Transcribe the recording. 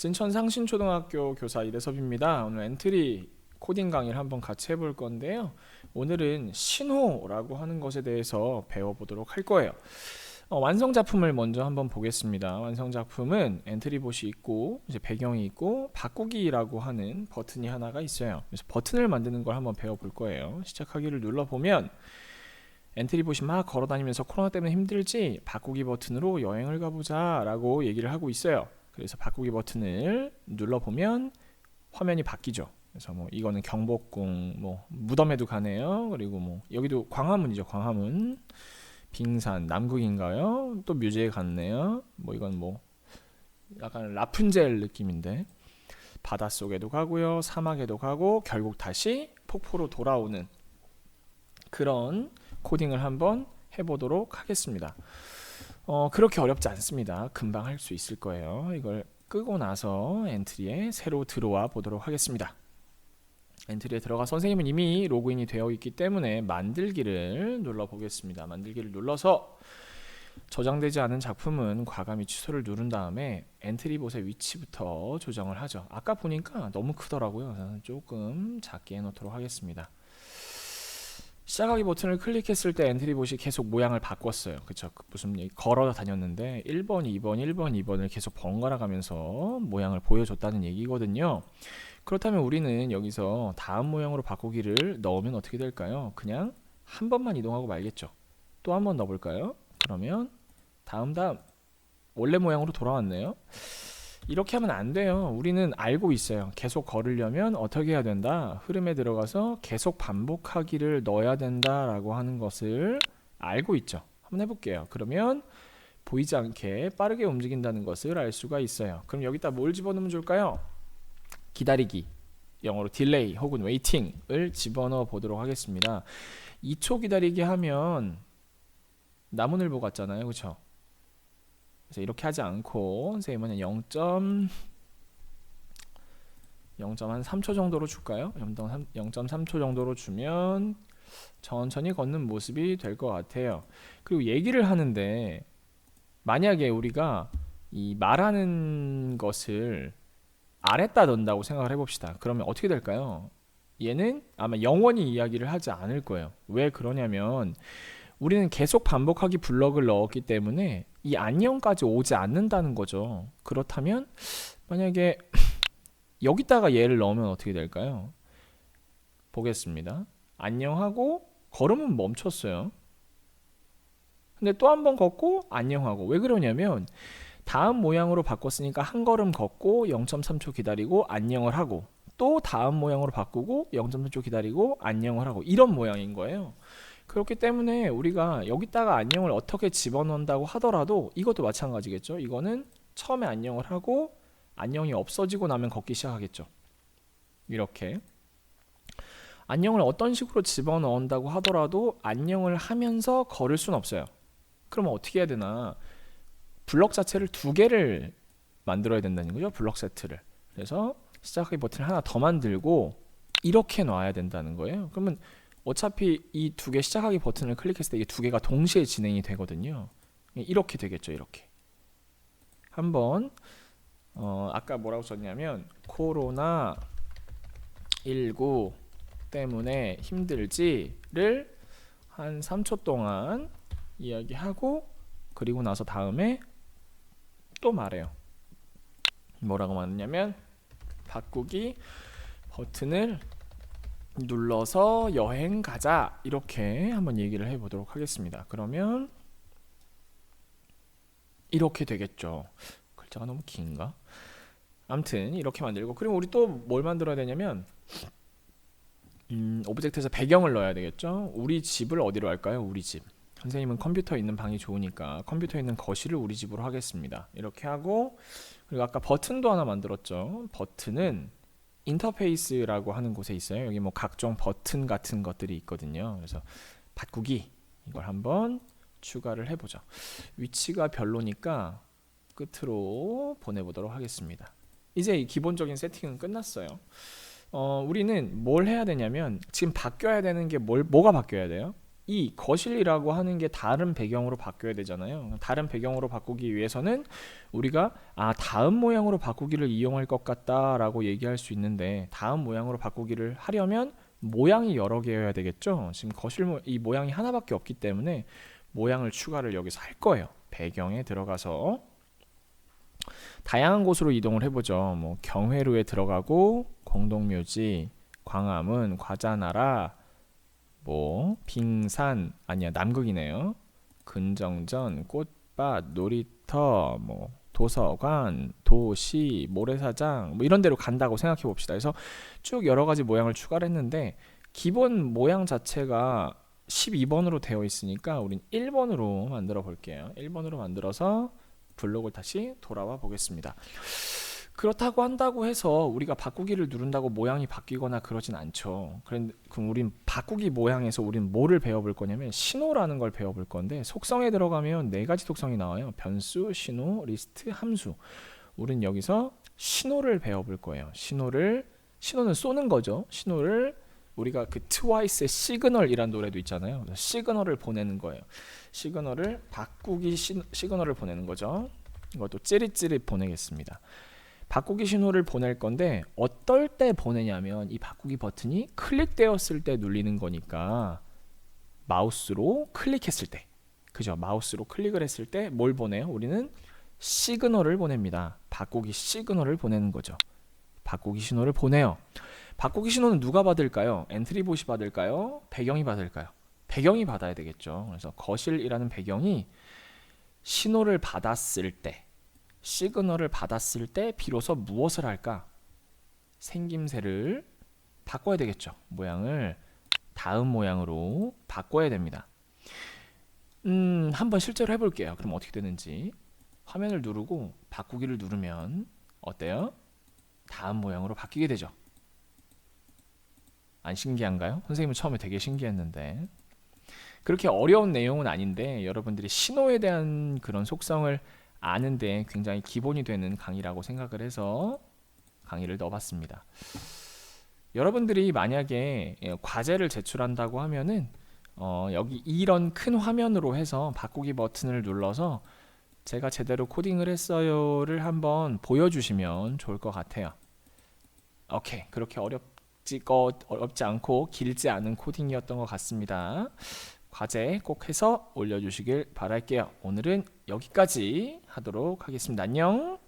진천 상신초등학교 교사 이대섭입니다. 오늘 엔트리 코딩 강의를 한번 같이 해볼 건데요. 오늘은 신호라고 하는 것에 대해서 배워보도록 할 거예요. 완성 작품을 먼저 한번 보겠습니다. 완성 작품은 엔트리봇이 있고 이제 배경이 있고 바꾸기라고 하는 버튼이 하나가 있어요. 그래서 버튼을 만드는 걸 한번 배워볼 거예요. 시작하기를 눌러보면 엔트리봇이 막 걸어다니면서 코로나 때문에 힘들지 바꾸기 버튼으로 여행을 가보자 라고 얘기를 하고 있어요. 그래서 바꾸기 버튼을 눌러보면 화면이 바뀌죠. 그래서 뭐 이거는 경복궁, 뭐 무덤에도 가네요. 그리고 뭐 여기도 광화문이죠. 광화문, 빙산, 남극인가요? 또 뮤지에 갔네요. 뭐 이건 뭐 약간 라푼젤 느낌인데 바닷속에도 가고요, 사막에도 가고 결국 다시 폭포로 돌아오는 그런 코딩을 한번 해보도록 하겠습니다. 그렇게 어렵지 않습니다. 금방 할 수 있을 거예요. 이걸 끄고 나서 엔트리에 새로 들어와 보도록 하겠습니다. 엔트리에 들어가 선생님은 이미 로그인이 되어 있기 때문에 만들기를 눌러 보겠습니다. 만들기를 눌러서 저장되지 않은 작품은 과감히 취소를 누른 다음에 엔트리봇의 위치부터 조정을 하죠. 아까 보니까 너무 크더라고요. 저는 조금 작게 해놓도록 하겠습니다. 시작하기 버튼을 클릭했을 때 엔트리봇이 계속 모양을 바꿨어요. 그쵸? 무슨 걸어 다녔는데 1번, 2번, 1번, 2번을 계속 번갈아 가면서 모양을 보여줬다는 얘기거든요. 그렇다면 우리는 여기서 다음 모양으로 바꾸기를 넣으면 어떻게 될까요? 그냥 한 번만 이동하고 말겠죠. 또 한 번 넣어볼까요? 그러면 다음 원래 모양으로 돌아왔네요. 이렇게 하면 안 돼요. 우리는 알고 있어요. 계속 걸으려면 어떻게 해야 된다? 흐름에 들어가서 계속 반복하기를 넣어야 된다라고 하는 것을 알고 있죠. 한번 해볼게요. 그러면 보이지 않게 빠르게 움직인다는 것을 알 수가 있어요. 그럼 여기다 뭘 집어넣으면 좋을까요? 기다리기, 영어로 딜레이 혹은 웨이팅을 집어넣어 보도록 하겠습니다. 2초 기다리기 하면 나무늘보 같잖아요. 그쵸? 그래서 이렇게 하지 않고 선생님은 0.3초 정도로 줄까요? 0.3초 정도로 주면 천천히 걷는 모습이 될 것 같아요. 그리고 얘기를 하는데 만약에 우리가 이 말하는 것을 아래다 넣는다고 생각을 해봅시다. 그러면 어떻게 될까요? 얘는 아마 영원히 이야기를 하지 않을 거예요. 왜 그러냐면 우리는 계속 반복하기 블럭을 넣었기 때문에 이 안녕까지 오지 않는다는 거죠. 그렇다면 만약에 여기다가 얘를 넣으면 어떻게 될까요? 보겠습니다. 안녕하고 걸음은 멈췄어요. 근데 또 한 번 걷고 안녕하고. 왜 그러냐면 다음 모양으로 바꿨으니까 한 걸음 걷고 0.3초 기다리고 안녕을 하고 또 다음 모양으로 바꾸고 0.3초 기다리고 안녕을 하고 이런 모양인 거예요. 그렇기 때문에 우리가 여기다가 안녕을 어떻게 집어넣는다고 하더라도 이것도 마찬가지겠죠. 이거는 처음에 안녕을 하고 안녕이 없어지고 나면 걷기 시작하겠죠. 이렇게 안녕을 어떤 식으로 집어넣는다고 하더라도 안녕을 하면서 걸을 수는 없어요. 그러면 어떻게 해야 되나? 블럭 자체를 두 개를 만들어야 된다는 거죠. 블럭 세트를. 그래서 시작하기 버튼을 하나 더 만들고 이렇게 놔야 된다는 거예요. 그러면 어차피 이 두 개 시작하기 버튼을 클릭했을 때 이게 두 개가 동시에 진행이 되거든요. 이렇게 되겠죠. 이렇게 한번 아까 뭐라고 썼냐면 코로나 19 때문에 힘들지를 한 3초 동안 이야기하고 그리고 나서 다음에 또 말해요. 뭐라고 말하냐면 바꾸기 버튼을 눌러서 여행 가자 이렇게 한번 얘기를 해보도록 하겠습니다. 그러면 이렇게 되겠죠. 글자가 너무 긴가? 아무튼 이렇게 만들고 그리고 우리 또 뭘 만들어야 되냐면 오브젝트에서 배경을 넣어야 되겠죠. 우리 집을 어디로 할까요? 우리 집. 선생님은 컴퓨터 있는 방이 좋으니까 컴퓨터 있는 거실을 우리 집으로 하겠습니다. 이렇게 하고 그리고 아까 버튼도 하나 만들었죠. 버튼은 인터페이스라고 하는 곳에 있어요. 여기 뭐 각종 버튼 같은 것들이 있거든요. 그래서 바꾸기 이걸 한번 추가를 해보죠. 위치가 별로니까 끝으로 보내보도록 하겠습니다. 이제 이 기본적인 세팅은 끝났어요. 우리는 뭘 해야 되냐면 지금 바뀌어야 되는 게 뭐가 바뀌어야 돼요? 이 거실이라고 하는 게 다른 배경으로 바뀌어야 되잖아요. 다른 배경으로 바꾸기 위해서는 우리가 다음 모양으로 바꾸기를 이용할 것 같다라고 얘기할 수 있는데, 다음 모양으로 바꾸기를 하려면 모양이 여러 개여야 되겠죠. 지금 이 모양이 하나밖에 없기 때문에 모양을 추가를 여기서 할 거예요. 배경에 들어가서 다양한 곳으로 이동을 해보죠. 뭐 경회로에 들어가고, 공동묘지, 광화문, 과자나라, 뭐 빙산, 아니야 남극이네요. 근정전, 꽃밭, 놀이터, 뭐 도서관, 도시, 모래사장, 뭐 이런 데로 간다고 생각해 봅시다. 그래서 쭉 여러 가지 모양을 추가를 했는데, 기본 모양 자체가 12번으로 되어 있으니까 우린 1번으로 만들어 볼게요. 1번으로 만들어서 블록을 다시 돌아와 보겠습니다. 그렇다고 한다고 해서 우리가 바꾸기를 누른다고 모양이 바뀌거나 그러진 않죠. 그럼 우린 바꾸기 모양에서 우린 뭐를 배워볼 거냐면 신호라는 걸 배워볼 건데, 속성에 들어가면 네 가지 속성이 나와요. 변수, 신호, 리스트, 함수. 우린 여기서 신호를 배워볼 거예요. 신호는 쏘는 거죠. 신호를 우리가 그 트와이스의 시그널이란 노래도 있잖아요. 시그널을 보내는 거예요. 시그널을 바꾸기 시그널을 보내는 거죠. 이것도 찌릿찌릿 보내겠습니다. 바꾸기 신호를 보낼 건데 어떨 때 보내냐면, 이 바꾸기 버튼이 클릭되었을 때 눌리는 거니까 마우스로 클릭했을 때, 그죠? 마우스로 클릭을 했을 때 뭘 보내요? 우리는 시그널을 보냅니다. 바꾸기 시그널을 보내는 거죠. 바꾸기 신호를 보내요. 바꾸기 신호는 누가 받을까요? 엔트리봇이 받을까요? 배경이 받을까요? 배경이 받아야 되겠죠. 그래서 거실이라는 배경이 신호를 받았을 때, 시그널을 받았을 때 비로소 무엇을 할까? 생김새를 바꿔야 되겠죠. 모양을 다음 모양으로 바꿔야 됩니다. 한번 실제로 해볼게요. 그럼 어떻게 되는지. 화면을 누르고 바꾸기를 누르면 어때요? 다음 모양으로 바뀌게 되죠. 안 신기한가요? 선생님은 처음에 되게 신기했는데. 그렇게 어려운 내용은 아닌데, 여러분들이 신호에 대한 그런 속성을 아는데 굉장히 기본이 되는 강의라고 생각을 해서 강의를 넣어봤습니다. 여러분들이 만약에 과제를 제출한다고 하면은 여기 이런 큰 화면으로 해서 바꾸기 버튼을 눌러서 제가 제대로 코딩을 했어요를 한번 보여주시면 좋을 것 같아요. 오케이, 그렇게 어렵지 않고 길지 않은 코딩이었던 것 같습니다. 과제 꼭 해서 올려주시길 바랄게요. 오늘은 여기까지 하도록 하겠습니다. 안녕.